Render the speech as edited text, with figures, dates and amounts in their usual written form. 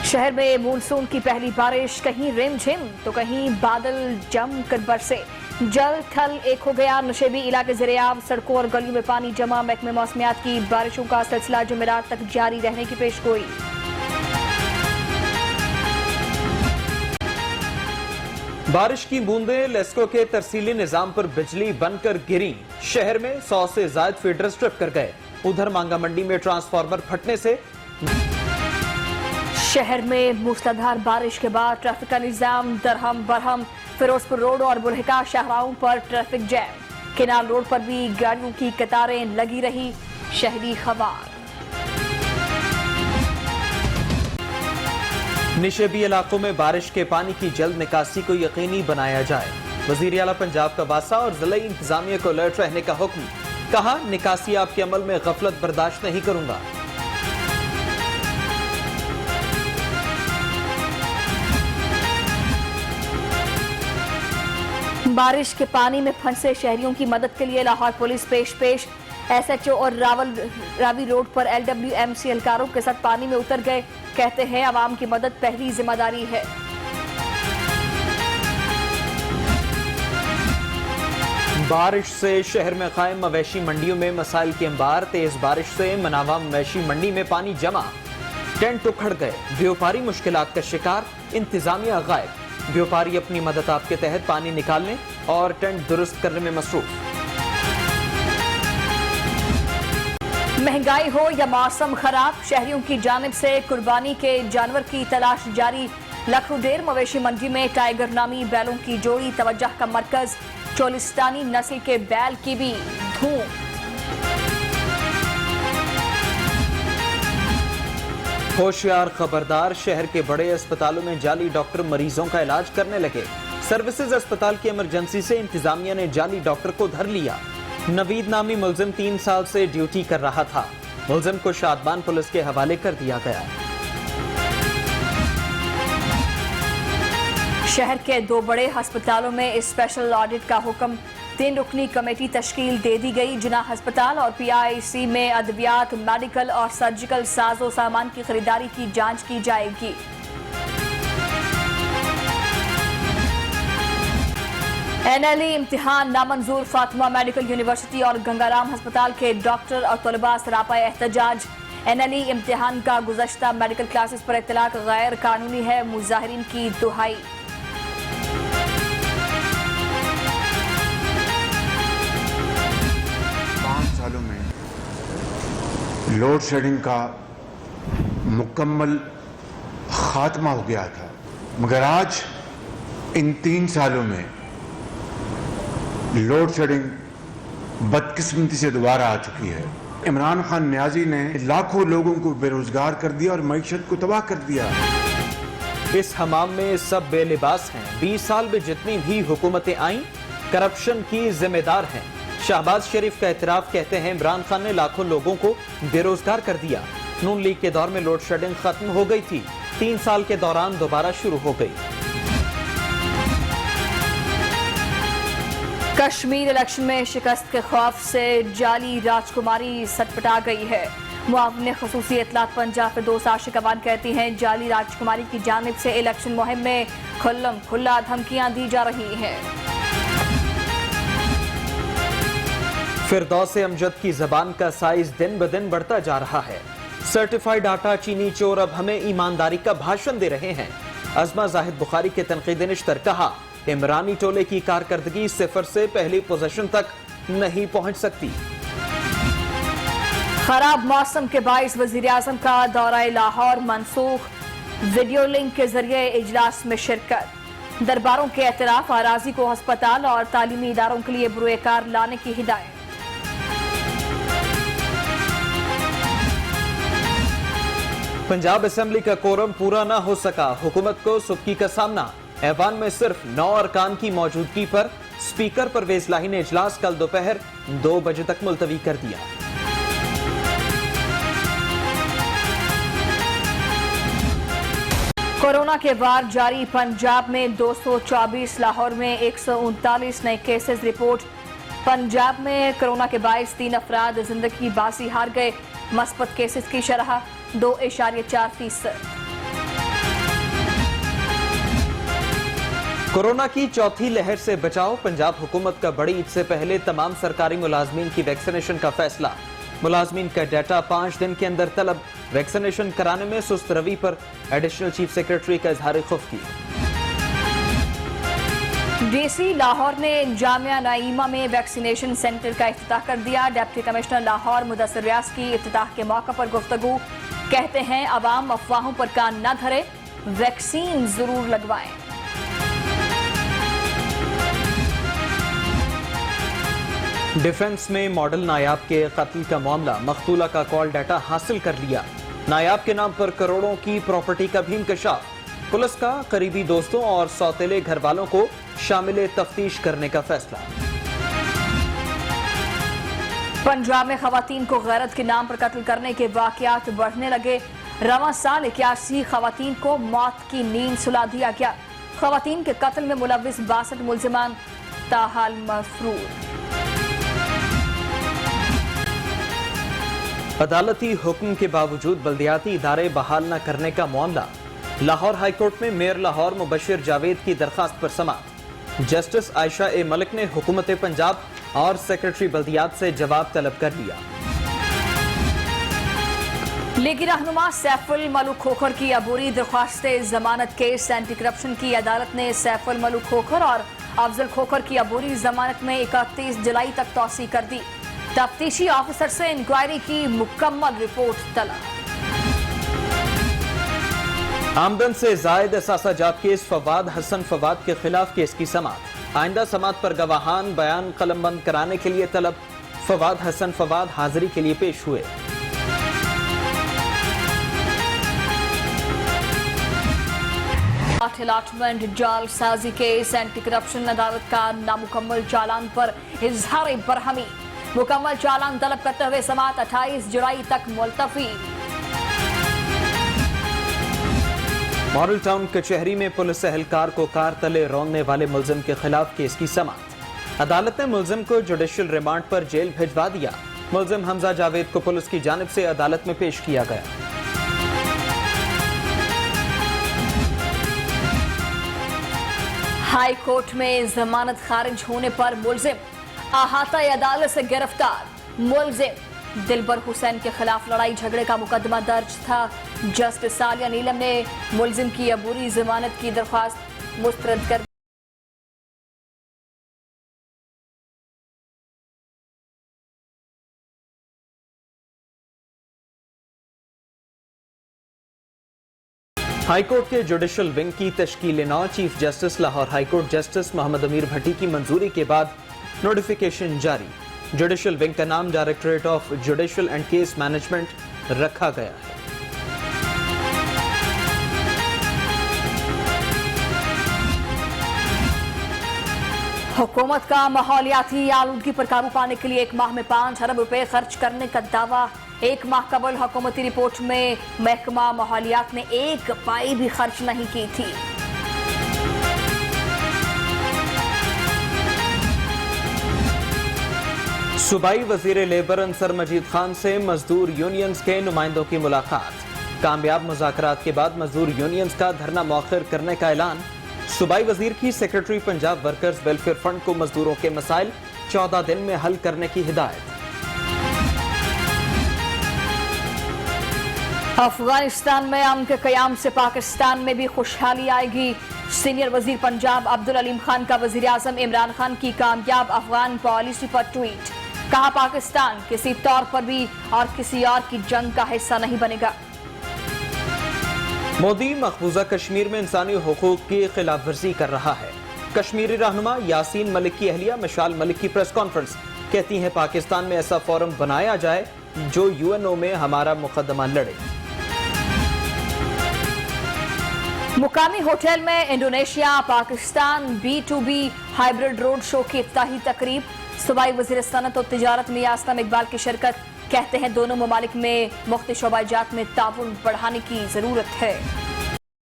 शहर में मानसून की पहली बारिश, कहीं रिमझिम तो कहीं बादल जमकर बरसे। जल थल एक हो गया, नशेबी इलाके ज़ेरे-आब, सड़कों और गलियों में पानी जमा। महकमे मौसमियात की बारिशों का सिलसिला जुमेरात तक जारी रहने की पेशगोई। बारिश की बूंदें लेस्को के तरसीली निजाम पर बिजली बनकर गिरी। शहर में 100 से ज्यादा फीडर ट्रिप कर गए। उधर मांगा मंडी में ट्रांसफार्मर फटने से शहर में मूसलाधार बारिश के बाद ट्रैफिक का निजाम दरहम बरहम। फिरोजपुर रोड और बुल्हिका शाहराहों पर ट्रैफिक जैम। केनाल रोड पर भी गाड़ियों की कतारें लगी रही। शहरी खबर। निशेबी इलाकों में बारिश के पानी की जल्द निकासी को यकीनी बनाया जाए। वजीर आला पंजाब का वासा और जिला इंतजामिया को अलर्ट रहने का हुक्म। कहा, निकासी आपके अमल में गफलत बर्दाश्त नहीं करूंगा। बारिश के पानी में फंसे शहरियों की मदद के लिए लाहौर पुलिस पेश। एसएचओ और रावी रोड पर LWMC एहलकारों के साथ पानी में उतर गए। कहते हैं आवाम की मदद पहली जिम्मेदारी है। बारिश से शहर में कायम मवेशी मंडियों में मसाइल के अंबार। तेज बारिश से मनावा मवेशी मंडी में पानी जमा, टेंट उखड़ गए। व्यापारी मुश्किलात का शिकार, इंतजामिया गायब। व्यापारी अपनी मदद आपके तहत पानी निकालने और टेंट दुरुस्त करने में मसरूफ। महंगाई हो या मौसम खराब, शहरियों की जानिब से कुर्बानी के जानवर की तलाश जारी। लखरुडेर मवेशी मंडी में टाइगर नामी बैलों की जोड़ी तवज्जो का मरकज। चोलिस्तानी नस्ल के बैल की भी धूम। होशियार खबरदार, शहर के बड़े अस्पतालों में जाली डॉक्टर मरीजों का इलाज करने लगे। सर्विसेज अस्पताल की इमरजेंसी से इंतजामिया ने जाली डॉक्टर को धर लिया। नवीद नामी मुलजिम 3 साल से ड्यूटी कर रहा था। मुलजिम को शादबान पुलिस के हवाले कर दिया गया। शहर के 2 बड़े अस्पतालों में स्पेशल ऑडिट का हुक्म। 3 रुकनी कमेटी तश्कील दे दी गई। जिना अस्पताल और PIC में अद्वियात, मेडिकल और सर्जिकल साजो सामान की खरीदारी की जांच की जाएगी। NLE इम्तिहान नामंजूर, फातिमा मेडिकल यूनिवर्सिटी और गंगाराम अस्पताल के डॉक्टर और तलबा सरापा एहतजाज। NLE इम्तिहान का गुज़श्ता मेडिकल क्लासेस पर इतलाक गैर कानूनी है, मुजाहिरीन की दुहाई। लोड शेडिंग का मुकम्मल खात्मा हो गया था, मगर आज इन 3 सालों में लोड शेडिंग बदकिस्मती से दोबारा आ चुकी है। इमरान खान न्याजी ने लाखों लोगों को बेरोजगार कर दिया और मईशत को तबाह कर दिया। इस हमाम में सब बेलिबास हैं। 20 साल में जितनी भी हुकूमतें आईं, करप्शन की जिम्मेदार हैं। शहबाज शरीफ का एतराफ, कहते हैं इमरान खान ने लाखों लोगों को बेरोजगार कर दिया। नून लीग के दौर में लोड शेडिंग खत्म हो गई थी, 3 साल के दौरान दोबारा शुरू हो गई। कश्मीर इलेक्शन में शिकस्त के खौफ से जाली राजकुमारी सटपटा गई है। मुआविन खसूसी इतलात पंजाब फिरदौस आशिक अवान कहती हैं जाली राजकुमारी की जानिब से इलेक्शन मुहिम में खुल्लम खुल्ला धमकियां दी जा रही हैं। फिरदौस अमजद की जबान का साइज दिन ब दिन बढ़ता जा रहा है। सर्टिफाइड आटा चीनी चोर अब हमें ईमानदारी का भाषण दे रहे हैं। अजमा जाहिद बुखारी के तनकीदी निश्तर, कहा इमरानी टोले की कारकर्दगी 0 से पहली पोजीशन तक नहीं पहुंच सकती। खराब मौसम के बाइस वजीर आजम का दौरा लाहौर मनसूख। वीडियो लिंक के जरिए इजलास में शिरकत। दरबारों के एतराफ, अराजी को अस्पताल और तालीमी इदारों के लिए बुरुएकार लाने की हिदायत। पंजाब असेंबली का कोरम पूरा न हो सका, हुकूमत को सुबकी का सामना। ऐवान में सिर्फ 9 अरकान की मौजूदगी पर स्पीकर परवेज लाही ने इजलास कल दोपहर 2 बजे तक मुलतवी कर दिया। कोरोना के वार जारी, पंजाब में 224, लाहौर में 139 नए केसेस रिपोर्ट। पंजाब में कोरोना के बाइस 3 अफराद जिंदगी बाजी हार गए। मस्बत केसेस की शरह 2.4%। कोरोना की चौथी लहर से बचाव, पंजाब हुकूमत का बड़ी ईद से पहले तमाम सरकारी मुलाजमीन की वैक्सीनेशन का फैसला। मुलाजमीन का डाटा 5 दिन के अंदर तलब, वैक्सीनेशन कराने में सुस्त रवि पर एडिशनल चीफ सेक्रेटरी का इजहार खौफ किया। डीसी लाहौर ने जामिया नईमा में वैक्सीनेशन सेंटर का इफ्तिताह कर दिया। डिप्टी कमिश्नर लाहौर मुदस्सिर रियाज की इफ्तिताह के मौके पर गुफ्तगू, कहते हैं अवाम अफवाहों पर कान न धरे, वैक्सीन जरूर लगवाएं। डिफेंस में मॉडल नायाब के कत्ल का मामला, मकतूला का कॉल डाटा हासिल कर लिया। नायाब के नाम पर करोड़ों की प्रॉपर्टी का भी इंकशाफ। पुलिस का करीबी दोस्तों और सौतेले घर वालों को शामिल तफ्तीश करने का फैसला। पंजाब में खवातीन को गैरत के नाम पर कत्ल करने के वाकयात बढ़ने लगे। रवां साल 81 खवातीन को मौत की नींद सुला दिया गया। खवातीन के कत्ल में मुलव्विस 62 मुल्जिमान ताहाल मफरूर। अदालती हुक्म के बावजूद बल्दियाती इदारे बहाल न करने का मामला, लाहौर हाईकोर्ट में मेयर लाहौर मुबशिर जावेद की दरखास्त पर समाअत। जस्टिस आयशा ए मलिक ने हुकूमत पंजाब और सेक्रेटरी बल्दियात से जवाब तलब कर लिया। लीगी रहनुमा सैफुल मलूक खोखर की अबूरी दरख्वास्त जमानत केस एंटी करप्शन की अदालत ने सैफुल मलूक खोखर और अफजल खोखर की अबूरी जमानत में 31 जुलाई तक तौसी कर दी। तफ्तीशी ऑफिसर से इंक्वायरी की मुकम्मल रिपोर्ट तलब। आमदन से जायद असासाजात केस, फवाद हसन फवाद के खिलाफ केस की समाअत। आइंदा समाअत पर गवाहान बयान कलमबंद कराने के लिए तलब। फवाद हसन फवाद हाजिरी के लिए पेश हुए। अलॉटमेंट जालसाजी केस एंटी करप्शन अदालत का नामुकम्मल चालान पर इजहार बरहमी। मुकम्मल चालान तलब करते हुए समाअत 28 जुलाई तक मुलतवी। मॉडल टाउन कचहरी में पुलिस एहलकार को कार तले रौंदने वाले मुल्जिम के खिलाफ केस की समाअत। अदालत ने मुल्जिम को जुडिशियल रिमांड पर जेल भिजवा दिया। मुल्जिम हमजा जावेद को पुलिस की जानिब से अदालत में पेश किया गया। हाई कोर्ट में जमानत खारिज होने पर मुल्जिम अहाता अदालत से गिरफ्तार। मुल्जिम दिलबर हुसैन के खिलाफ लड़ाई झगड़े का मुकदमा दर्ज था। जस्टिस सालिया नीलम ने मुल्जिम की अबूरी जमानत की दरख्वास्त मुस्तरद कर हाईकोर्ट के जुडिशियल विंग की तश्कील नौ, chief justice Lahore high court justice Mohammad Amir Bhatti की मंजूरी के बाद नोटिफिकेशन जारी। जुडिशियल विंग का नाम directorate of judicial and case management रखा गया है। हुकूमत का माहौलियाती आलूदगी पर काबू पाने के लिए 1 माह में 5 अरब रुपए खर्च करने का दावा। 1 माह कबल हुकूमती रिपोर्ट में महकमा माहौलियात ने 1 पाई भी खर्च नहीं की थी। सूबाई वजीर लेबर अंसर मजीद खान से मजदूर यूनियंस के नुमाइंदों की मुलाकात। कामयाब मुज़ाकरात के बाद मजदूर यूनियंस का धरना मौखिर करने का ऐलान। सूबाई वजीर की secretary Punjab workers welfare fund को मजदूरों के मसाइल 14 दिन में हल करने की हिदायत। अफगानिस्तान में अमन के कयाम से पाकिस्तान में भी खुशहाली आएगी। सीनियर वजीर पंजाब अब्दुल अलीम खान का वजीर आजम इमरान खान की कामयाब अफगान पॉलिसी पर ट्वीट। कहा, पाकिस्तान किसी तौर पर भी और किसी और की जंग का हिस्सा नहीं बनेगा। मोदी मकबूजा कश्मीर में इंसानी हुकूक की खिलाफ वर्जी कर रहा है। कश्मीरी रहनुमा यासीन मलिक की अहलिया मशाल मलिक की प्रेस कॉन्फ्रेंस, कहती है पाकिस्तान में ऐसा फोरम बनाया जाए जो यूएनओ में हमारा मुकदमा लड़े। मुकामी होटल में Indonesia Pakistan B2B hybrid road show की इफ्ताही तकरीब। सूबाई वजीर सनत और तिजारत में यासम इकबाल की शिरकत। कहते हैं दोनों ममालिक में मुख्तलिफ शोबाजात में ताउन बढ़ाने की जरूरत है।